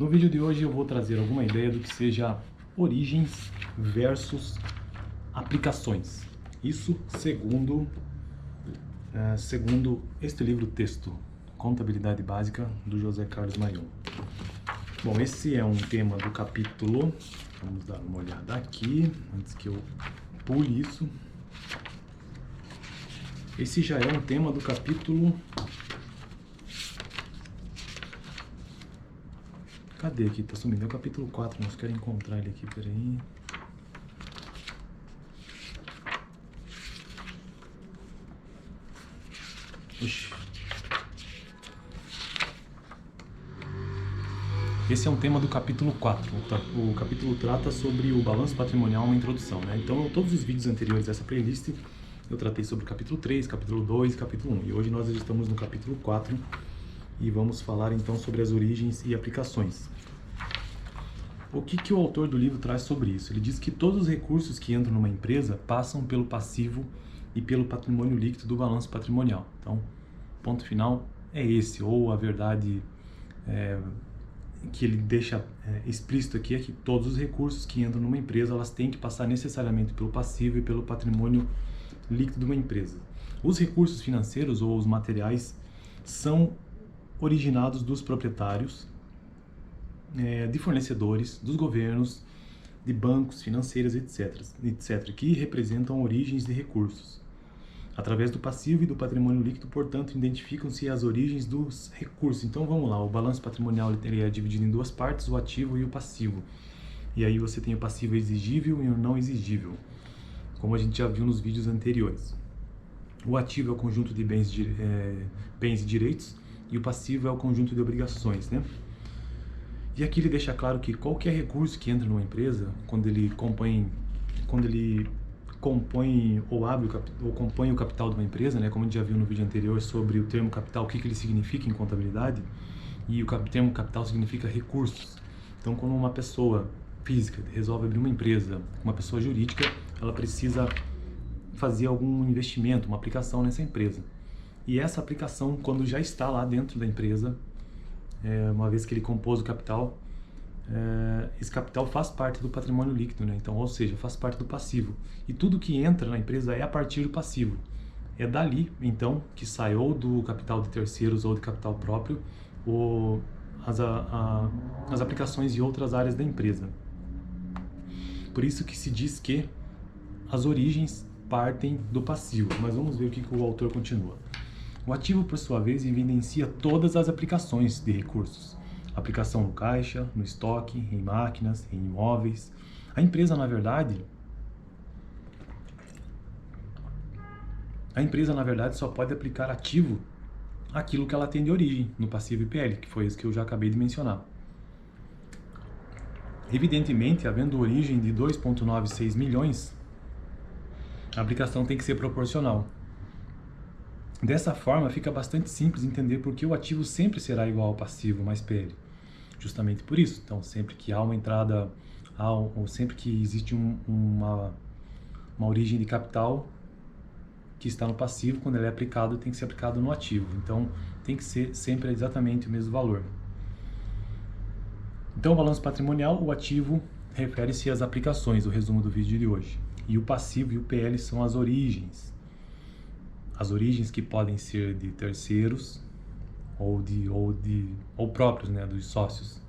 No vídeo de hoje eu vou trazer alguma ideia do que seja origens versus aplicações. Isso segundo este livro texto, Contabilidade Básica, do José Carlos Mayon. Bom, esse é um tema do capítulo, vamos dar uma olhada aqui, antes que eu pule isso. Esse já é um tema do capítulo... Cadê aqui? Tá sumindo. É o capítulo 4, nós queremos encontrar ele aqui, peraí. Oxi. Esse é um tema do capítulo 4. O capítulo trata sobre o balanço patrimonial, uma introdução, né? Então, todos os vídeos anteriores dessa playlist, eu tratei sobre o capítulo 3, capítulo 2 e capítulo 1. E hoje nós estamos no capítulo 4 e vamos falar então sobre as origens e aplicações. O que o autor do livro traz sobre isso? Ele diz que todos os recursos que entram numa empresa passam pelo passivo e pelo patrimônio líquido do balanço patrimonial. Então, ponto final é esse, ou a verdade que ele deixa explícito aqui é que todos os recursos que entram numa empresa, elas têm que passar necessariamente pelo passivo e pelo patrimônio líquido de uma empresa. Os recursos financeiros ou os materiais são originados dos proprietários, de fornecedores, dos governos, de bancos, financeiras, etc., que representam origens de recursos. Através do passivo e do patrimônio líquido, portanto, identificam-se as origens dos recursos. Então, vamos lá, o balanço patrimonial ele é dividido em duas partes, o ativo e o passivo. E aí você tem o passivo exigível e o não exigível, como a gente já viu nos vídeos anteriores. O ativo é o conjunto de bens e direitos, e o passivo é o conjunto de obrigações, né? E aqui ele deixa claro que qualquer recurso que entra numa empresa, quando ele compõe ou abre ou compõe o capital de uma empresa, né, como a gente já viu no vídeo anterior sobre o termo capital, o que ele significa em contabilidade, e o termo capital significa recursos. Então, quando uma pessoa física resolve abrir uma empresa, uma pessoa jurídica, ela precisa fazer algum investimento, uma aplicação nessa empresa. E essa aplicação, quando já está lá dentro da empresa, uma vez que ele compôs o capital, esse capital faz parte do patrimônio líquido, né? Então, ou seja, faz parte do passivo. E tudo que entra na empresa é a partir do passivo. É dali, então, que sai ou do capital de terceiros ou de capital próprio, ou as aplicações de outras áreas da empresa. Por isso que se diz que as origens partem do passivo. Mas vamos ver o que o autor continua. O ativo, por sua vez, evidencia todas as aplicações de recursos. Aplicação no caixa, no estoque, em máquinas, em imóveis. A empresa, na verdade, só pode aplicar ativo aquilo que ela tem de origem, no passivo e PL, que foi isso que eu já acabei de mencionar. Evidentemente, havendo origem de 2,96 milhões, a aplicação tem que ser proporcional. Dessa forma, fica bastante simples entender por que o ativo sempre será igual ao passivo mais PL. Justamente por isso. Então, sempre que há uma entrada, ou sempre que existe uma origem de capital que está no passivo, quando ele é aplicado, tem que ser aplicado no ativo. Então, tem que ser sempre exatamente o mesmo valor. Então, o balanço patrimonial, o ativo refere-se às aplicações, o resumo do vídeo de hoje. E o passivo e o PL são as origens. As origens que podem ser de terceiros ou próprios, né, dos sócios.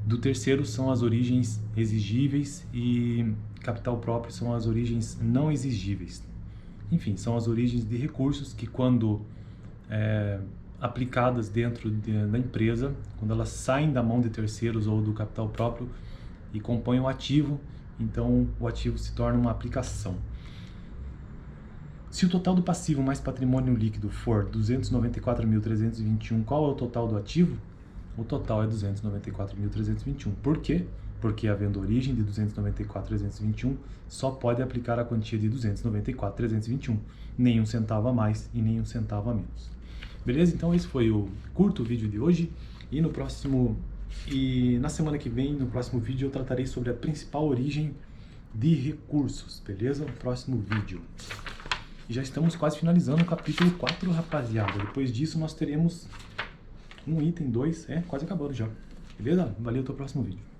Do terceiro são as origens exigíveis e capital próprio são as origens não exigíveis. Enfim, são as origens de recursos que, quando aplicadas dentro da empresa, quando elas saem da mão de terceiros ou do capital próprio e compõem o ativo, então o ativo se torna uma aplicação. Se o total do passivo mais patrimônio líquido for 294.321, qual é o total do ativo? O total é 294.321. Por quê? Porque, havendo origem de 294.321, só pode aplicar a quantia de 294.321. Nem um centavo a mais e nem um centavo a menos. Beleza? Então esse foi o curto vídeo de hoje. E na semana que vem, no próximo vídeo, eu tratarei sobre a principal origem de recursos. Beleza? No próximo vídeo. E já estamos quase finalizando o capítulo 4, rapaziada. Depois disso, nós teremos um item, dois, quase acabando já. Beleza? Valeu, até o próximo vídeo.